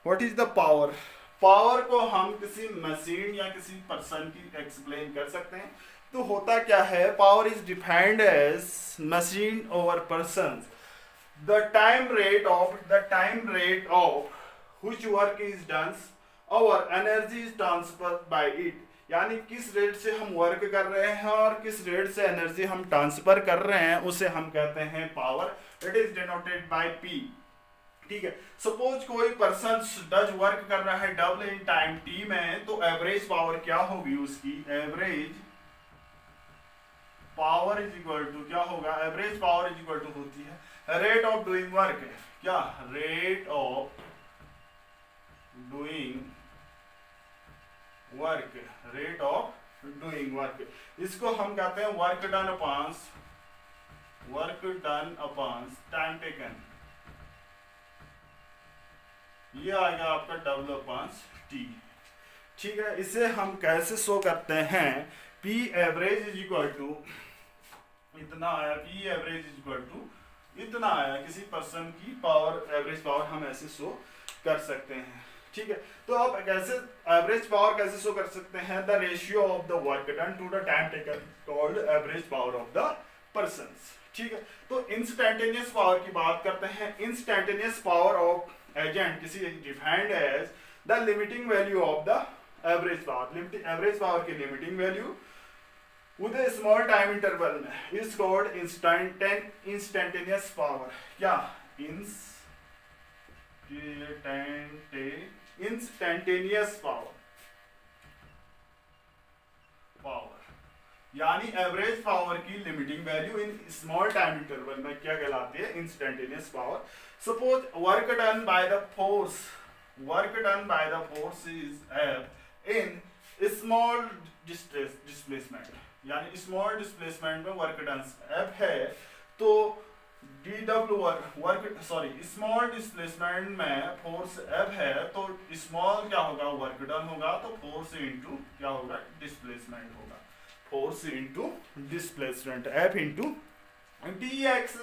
What is the power? Power को हम किसी मशीन या किसी पर्सन की एक्सप्लेन कर सकते हैं। तो होता क्या है, power is defined as machine over person, the time rate of which work is done, our energy is transferred by it। यानी किस रेट से हम वर्क कर रहे हैं और किस रेट से एनर्जी हम ट्रांसफर कर रहे हैं, उसे हम कहते हैं power. It is denoted by P. ठीक है, सपोज कोई पर्सन डज वर्क कर रहा है डबल इन टाइम टी में, तो एवरेज पावर क्या होगी उसकी? Average power is equal to क्या होगा? Average power is equal to होती है रेट ऑफ डूइंग वर्क। क्या? Rate of doing work, rate of doing work. इसको हम कहते हैं work done upon time taken. ये आएगा आपका डब्ल्यू अपॉन टी। ठीक है, इसे हम कैसे शो करते हैं? P average is equal to इतना आया, P average is equal to इतना आया। किसी पर्सन की पावर, एवरेज पावर हम ऐसे शो कर सकते हैं। ठीक है, तो आप कैसे एवरेज पावर कैसे शो कर सकते हैं? The ratio of the work done to the time taken called average power of the persons. ठीक है, तो इंस्टेंटेनियस पावर की बात करते हैं। इंस्टेंटेनियस पावर ऑफ एजेंट किसी defined as the limiting value of the average power. Average power की limiting value with a small time interval is called instantaneous power। क्या? instantaneous पावर यानी एवरेज पावर की limiting value in small time interval में क्या कहलाती है? Instantaneous power. Suppose work done by the force is in small displacement, यानी small displacement में work done F है, तो स्मॉल डिस्प्लेसमेंट में फोर्स एफ है, तो स्मॉल क्या होगा? वर्क डन होगा, तो फोर्स इंटू क्या होगा? डिस्प्लेसमेंट होगा। Force into displacement F into D x.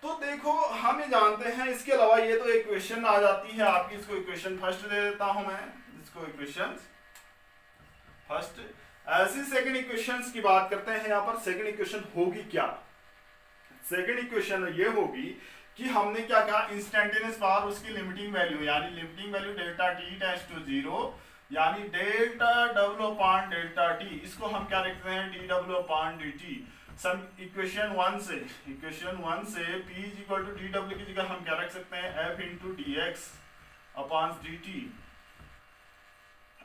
तो देखो हम ये जानते हैं, इसके अलावा ये तो इक्वेशन आ जाती है आपकी। इसको इक्वेशन फर्स्ट दे देता हूं मैं, इसको इक्वेशन फर्स्ट। ऐसी सेकंड इक्वेशंस की बात करते हैं। यहाँ पर सेकंड इक्वेशन होगी क्या? सेकंड इक्वेशन ये होगी कि हमने क्या कहा? इंस्टेंटेनियस पावर, उसकी लिमिटिंग वैल्यू, यानी limiting value delta T tends to 0, यानी delta W upon delta T. इसको हम क्या लिखते हैं? D W upon D T. सब इक्वेशन 1 से P is equal to D W की जगह हम क्या रख सकते हैं? F into D X upon D T.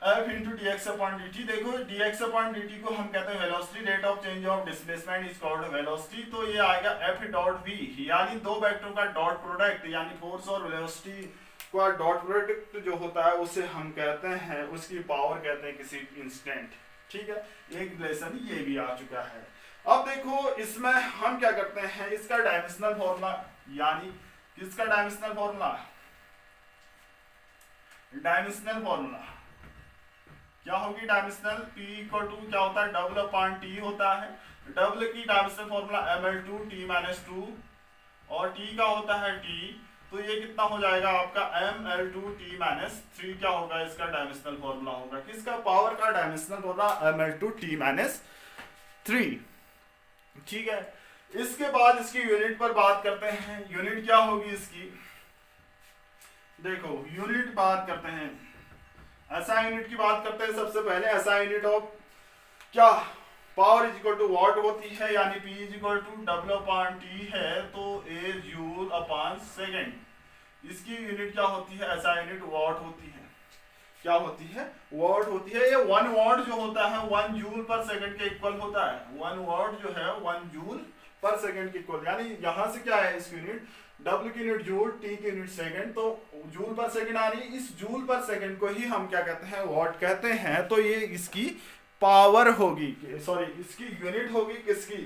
F into D X upon D T. देखो D X upon D T को हम कहते हैं velocity, rate of change of displacement is called velocity. तो ये आएगा एफ डॉट वी, यानी दो वेक्टर का डॉट प्रोडक्ट, यानी फोर्स और वेलोसिटी का डॉट प्रोडक्ट जो होता है उसे हम कहते हैं, उसकी पावर कहते हैं किसी इंस्टेंट। ठीक है, एक रिलेशन ये भी आ चुका है। अब देखो इसमें हम क्या करते हैं? इसका डायमेंशनल फॉर्मूला, यानी किसका डायमेंशनल फॉर्मूला? डायमेंशनल फॉर्मूला क्या होगी? डायमेंशनल P इक्वल टू क्या होता है? डबल अपॉन टी होता है। डबल की डायमेंशनल फॉर्मूला ml2 t-2, और t का होता है t, तो ये कितना हो जाएगा आपका? ml2 t-3 क्या होगा? इसका डायमेंशनल फॉर्मूला होगा। किसका? पावर का डायमेंशनल फॉर्मूला ml2 t-3। ठीक है, इसके बाद इसकी यूनिट पर बात करते हैं। यूनिट क्या होगी इसकी? देखो यूनिट बात करते हैं, ऐसा यूनिट की बात करते हैं। सबसे पहले ऐसा यूनिट ऑफ क्या? Power is equal to watt होती है, यानी P is equal to W upon T है, तो ए जूल अपॉन सेकेंड। इसकी यूनिट क्या होती है? ऐसा यूनिट वॉट होती है। क्या होती है? वॉट होती है। ये 1 वॉट जो होता है 1 जूल पर सेकंड के इक्वल होता है। 1 वॉट जो है 1 जूल पर सेकंड के इक्वल, यानी यहां से क्या है? इसकी यूनिट W की यूनिट जूल, T की यूनिट सेकंड, तो जूल पर सेकंड आ रही। इस जूल पर सेकंड को ही हम क्या कहते हैं? वॉट कहते हैं। तो ये इसकी पावर होगी, सॉरी इसकी यूनिट होगी। किसकी?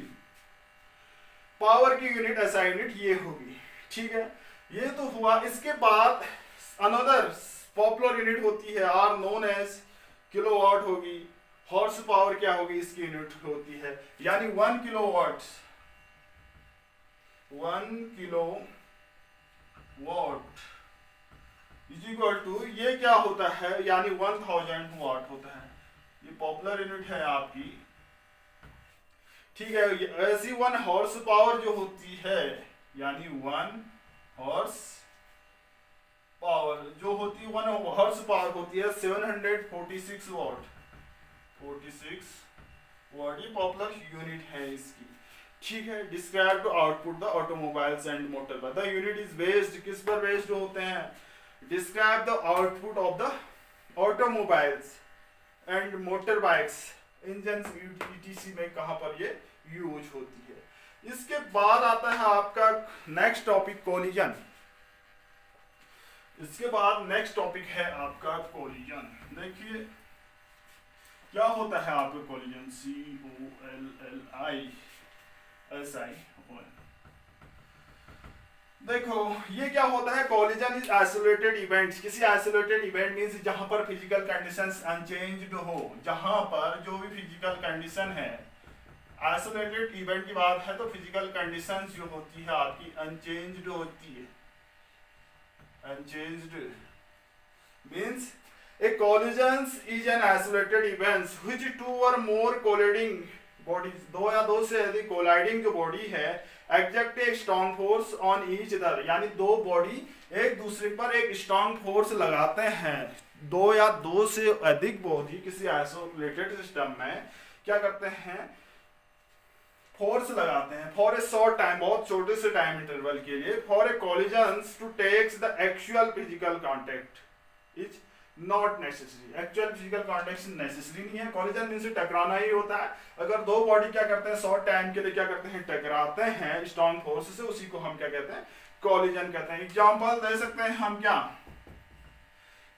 पावर की यूनिट, ऐसा यूनिट ये होगी। ठीक है, ये तो हुआ। इसके बाद अनदर पॉपुलर यूनिट होती है, आर नोन एज किलोवाट होगी। हॉर्स पावर क्या होगी? इसकी यूनिट होती है, यानी 1 kilowatt, 1 kilowatt is equal to, ये क्या होता है यानी 1000 वाट होता है, ये पॉपुलर यूनिट है आपकी, ठीक है। ऐसी 1 हॉर्स पावर जो होती है यानी 1 हॉर्स पावर जो होती है 1 हॉर्स पावर होती है 746 वाट, 46 वाट, ये पॉपुलर यूनिट है इसकी, ठीक है। Describe to output the automobiles and motor bike, the unit is based, किस पर बेस्ड होते हैं, describe the output of the automobiles and motor bikes engine ETC में कहां पर ये यूज होती है। इसके बाद आता है आपका नेक्स्ट टॉपिक कोलिजन, इसके बाद नेक्स्ट टॉपिक है आपका कोलिजन। देखिए क्या होता है आपका कोलिजन, COLLISI। देखो ये क्या होता है, कोलिजन इज आइसोलेटेड इवेंट्स, किसी आइसोलेटेड इवेंट मींस जहां पर फिजिकल कंडीशंस अनचेंज्ड हो, जहां पर जो भी फिजिकल कंडीशन है, आइसोलेटेड इवेंट की बात है तो फिजिकल कंडीशंस जो होती है आपकी अनचेंज्ड होती है, unchanged means a collision is an isolated event which two or more colliding bodies, दो या दो से अधिक कोलाइडिंग जो बॉडी है एग्जैक्ट एक strong force on each other, यानी दो बॉडी एक दूसरे पर एक स्ट्रॉन्ग फोर्स लगाते हैं, दो या दो से अधिक बॉडी किसी आइसोलेटेड सिस्टम में क्या करते हैं, फोर्स लगाते हैं फॉर ए शॉर्ट टाइम, बहुत छोटे से टाइम इंटरवल के लिए, for a collisions to takes the actual physical contact is not necessary, actual physical contact necessary नहीं है, कोलिजन मींस टकराना ही होता है। अगर दो बॉडी क्या करते हैं शॉर्ट टाइम के लिए क्या करते हैं, टकराते हैं स्ट्रॉन्ग फोर्स से, उसी को हम क्या कहते हैं, कोलिजन कहते हैं। एग्जांपल दे सकते हैं हम, क्या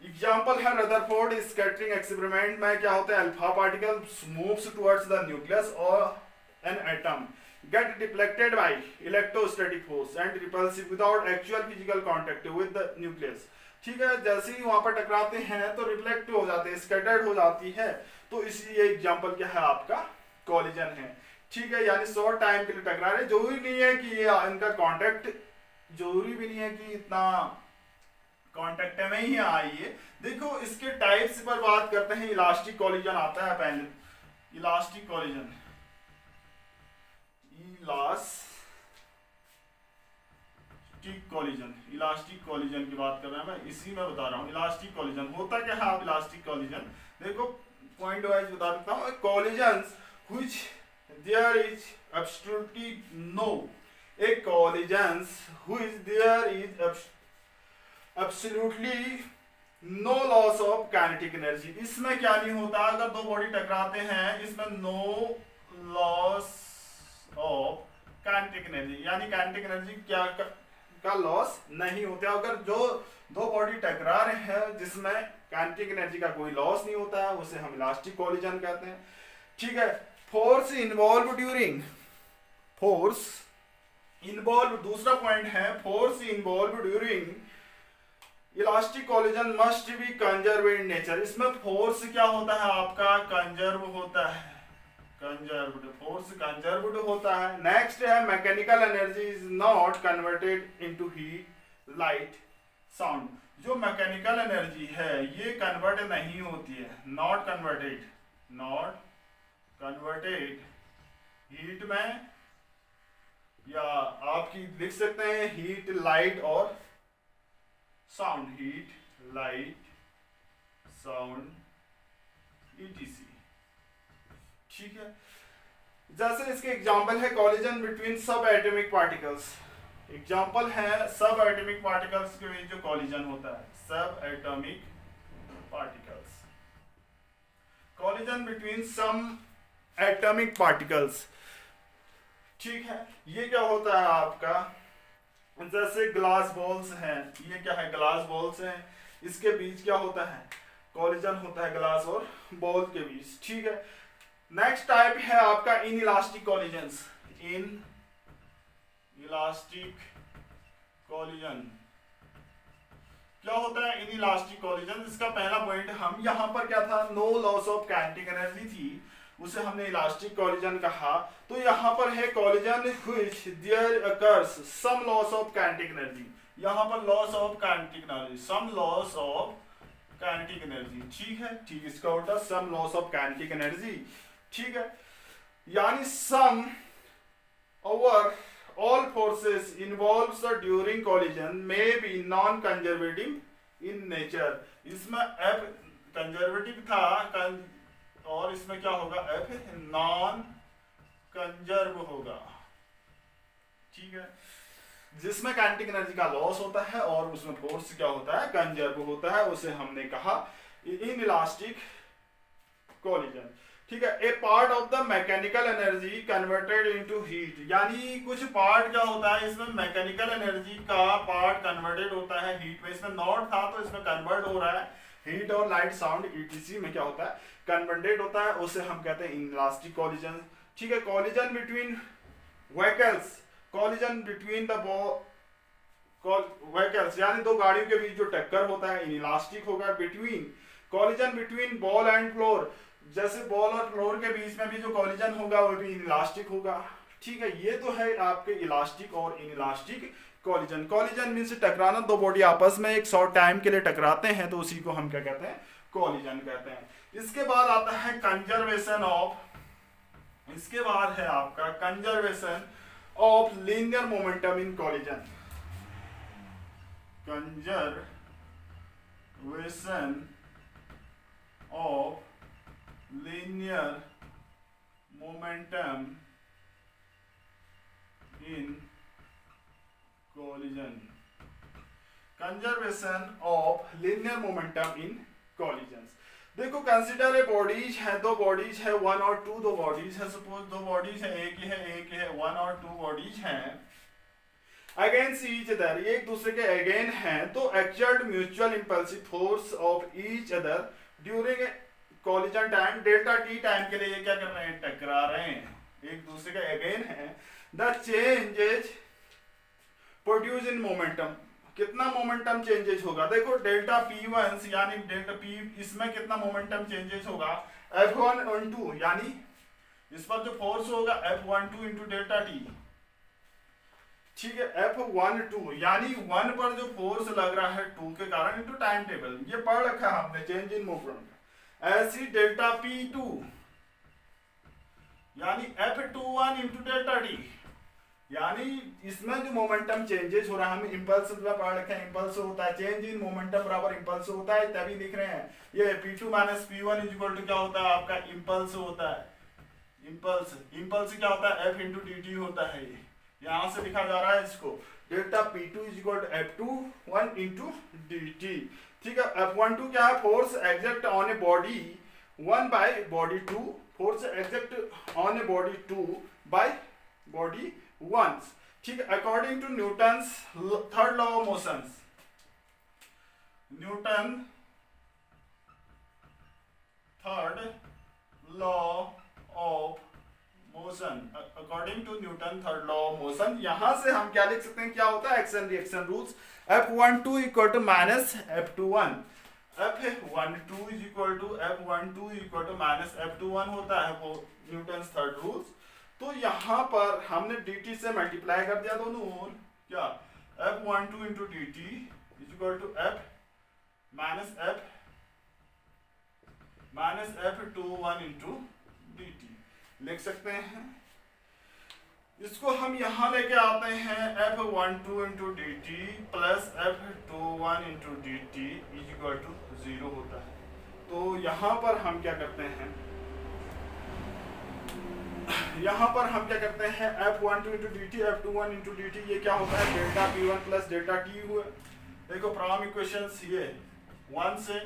एग्जांपल है रदरफोर्ड स्कैटरिंग एक्सपेरिमेंट में क्या होता है, alpha particle moves towards the nucleus और an atom get deflected by electrostatic force and repulsive without actual physical contact with the nucleus, ठीक है। जैसे ही वहां पर टकराते हैं तो रिफ्लेक्ट हो जाते हैं, स्कैटर्ड हो जाती है, तो इसी ये एग्जांपल क्या है आपका कोलिजन है, ठीक है। यानी शॉर्ट टाइम के लिए टकरा रहे, जरूरी नहीं है कि ये इनका कांटेक्ट, जरूरी भी नहीं है कि इतना कांटेक्ट में ही आइए। देखो इसके टाइप्स पर बात करते हैं, इलास्टिक कोलिजन आता है पहले, इलास्टिक कोलिजन, इलास्टिक कोलिजन की बात कर रहे हैं, मैं इसी में बता रहा हूँ। इलास्टिक कोलिजन होता क्या है, आप इलास्टिक कोलिजन देखो पॉइंट वाइज बता देता हूँ। Collisions which there is absolutely no, a collisions which there is absolutely no loss of kinetic energy, इसमें क्या नहीं होता, अगर दो बॉडी टकराते हैं इसमें no loss of kinetic energy, यानी काइनेटिक एनर्जी क्या का लॉस नहीं होता। अगर जो दो बॉडी टकरा रहे हैं जिसमें काइनेटिक एनर्जी का कोई लॉस नहीं होता है, उसे हम इलास्टिक कोलिजन कहते हैं, ठीक है। Force involve during, force involve, दूसरा पॉइंट है force involve during elastic collision must be conserve in nature, इसमें फोर्स क्या होता है आपका, कंजर्व होता है, कंजर्व्ड फोर्स कंजर्व्ड होता है। नेक्स्ट है mechanical energy is not converted into heat light sound, जो मैकेनिकल एनर्जी है ये कन्वर्ट नहीं होती है, not converted, not converted heat में, या आपकी लिख सकते हैं हीट लाइट और sound, heat light sound etc, ठीक है। जैसे इसके एग्जांपल है कोलिजन बिटवीन सब एटॉमिक पार्टिकल्स, एग्जांपल है सब एटॉमिक पार्टिकल्स के बीच जो कोलिजन होता है, सब एटॉमिक पार्टिकल्स, कोलिजन बिटवीन सम एटॉमिक पार्टिकल्स, ठीक है। ये क्या होता है आपका, जैसे ग्लास बॉल्स हैं, ये क्या है ग्लास बॉल्स हैं, इसके बीच क्या होता है, कोलिजन होता है ग्लास और बॉल के बीच, ठीक है। नेक्स्ट टाइप है आपका in elastic collisions, in elastic collision क्या होता है, इन इलास्टिक कोलिजन, इसका पहला पॉइंट हम यहाँ पर क्या था, no loss of kinetic energy थी, उसे हमने इलास्टिक कोलिजन कहा। तो यहाँ पर है collision which there occurs some loss of kinetic energy, यहाँ पर loss of kinetic energy, some loss of kinetic energy, ठीक है। ठीक, इसका उल्टा some loss of kinetic energy, ठीक है। यानी some over all forces involved during collision may be non-conservative in nature। इसमें F कंजर्वेटिव था और इसमें क्या होगा, F नॉन कंजर्व होगा, ठीक है। जिसमें काइनेटिक एनर्जी का लॉस होता है और उसमें फोर्स क्या होता है, कंजर्व होता है, उसे हमने कहा इनइलास्टिक कोलिजन, ठीक है। A part of the mechanical energy converted into heat, यानी कुछ पार्ट क्या होता है इसमें मैकेनिकल एनर्जी का पार्ट कन्वर्टेड होता है हीट में। इसमें नॉट था तो इसमें कन्वर्ट हो रहा है, हीट और लाइट साउंड ईटीसी में क्या होता है, कन्वर्टेड होता है, उसे हम कहते हैं इनइलास्टिक कोलिजन, ठीक है। Collision between vehicles, collision between the vehicles यानी दो गाड़ियों के बीच जो टक्कर होता है इनइलास्टिक होगा। Between, collision between ball and floor, जैसे बॉल और फ्लोर के बीच में भी जो कोलिजन होगा वो भी इलास्टिक होगा, ठीक है। ये तो है आपके इलास्टिक और इनइलास्टिक कोलिजन। कोलिजन मींस टकराना, दो बॉडी आपस में एक शॉर्ट टाइम के लिए टकराते हैं तो उसी को हम क्या कहते हैं, कोलिजन कहते हैं। इसके बाद आता है कंजर्वेशन ऑफ, इसके बाद है आपका conservation of linear momentum in collision. Conservation of linear momentum in collision, conservation of linear momentum in collisions। देखो कंसिडर ए बॉडीज है, दो बॉडीज है, वन और टू, दो बॉडीज है, सपोज दो बॉडीज है, एक है, वन और टू बॉडीज हैं अगेंस्ट ईच अदर, एक दूसरे के अगेन हैं, तो exert mutual impulsive force of each other during collision time, delta T time के लिए ये क्या कर रहे हैं, टकरा रहे हैं, एक दूसरे के अगेन है। The changes produce in momentum, कितना मोमेंटम चेंजेस होगा, देखो डेल्टा P1 यानी डेल्टा P, इसमें कितना मोमेंटम चेंजेस होगा, F1 यानी इस पर जो फोर्स होगा F12 इंटू डेल्टा टी, ठीक है। F12 यानी 1 पर जो फोर्स लग रहा है 2 के कारण इंटू टाइम टेबल, ये पढ़ रखा है हमने चेंज इन मोमेंटम। ऐसी डेल्टा P2 यानी F21 इंटू डेल्टा टी, यानी इसमें जो मोमेंटम चेंजेस हो रहा है, हम इंपल्स पढ़ रखे हैं, इंपल्स होता है, चेंज इन मोमेंटम बराबर इंपल्स होता है, तभी लिख रहे हैं ये P2 minus P1 equal to क्या होता है, आपका इंपल्स होता है। इंपल्स, इंपल्स क्या होता है, F इंटू dt होता है, ये यहां से लिखा जा रहा है इसको, delta P2 equal to F21 into dt, ठीक है। F12 क्या है, force exact on a body 1 by body 2, force exact on a body 2 by body 1, ठीक है। According to Newton's third law of motion, Newton third law of motion, according to Newton third law of motion, यहां से हम क्या लिख सकते हैं, क्या होता है, action reaction rules, F12 equal to minus F21, F12 is equal to F12 equal to minus F21 होता है वो न्यूटन्स थर्ड रूल्स। तो यहाँ पर हमने dt से मल्टीप्लाई कर दिया दोनों, क्या F12 into dt is equal to F minus F21 into dt लिख सकते हैं। इसको हम यहां लेके आते हैं, F12 into D T plus F21 into D T is equal to 0 होता है। तो यहां पर हम क्या करते हैं, F12 into D T, F21 into D T, ये क्या होता है, delta P1 plus delta T हुआ। देखो फ्रॉम इक्वेशंस ये 1 से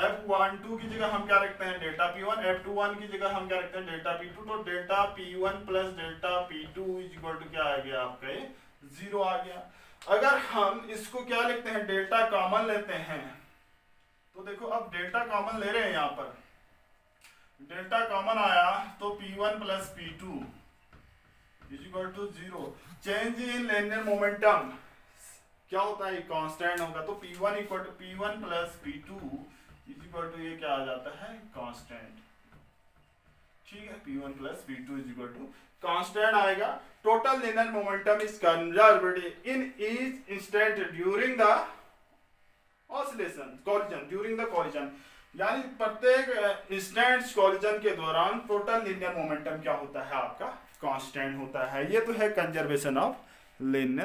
F12 की जगह हम क्या रखते हैं, डेल्टा P1, F21 की जगह हम क्या रखते हैं, डेल्टा P2, तो delta P1 plus delta P2 is equal to क्या आ गया आपका, 0 आ गया। अगर हम इसको क्या लिखते हैं, डेल्टा कॉमन लेते हैं, तो देखो अब डेल्टा कॉमन ले रहे हैं, यहाँ पर डेल्टा कॉमन आया तो P1 plus P2 is equal to 0। Change in linear momentum क्या होता है, कांस्टेंट होगा, तो P1 equal to P1 plus P2 is equal to ये क्या आ जाता है, कांस्टेंट। ठीक है, P1 plus P2 is equal to constant आएगा। Total linear momentum is conserved in each instant during the oscillation collision, during the collision, यानी प्रत्येक इंस्टेंट कॉलिजन के दौरान टोटल लिनियर मोमेंटम क्या होता है आपका, कांस्टेंट होता है। ये तो है कंजर्वेशन ऑफ लिनियर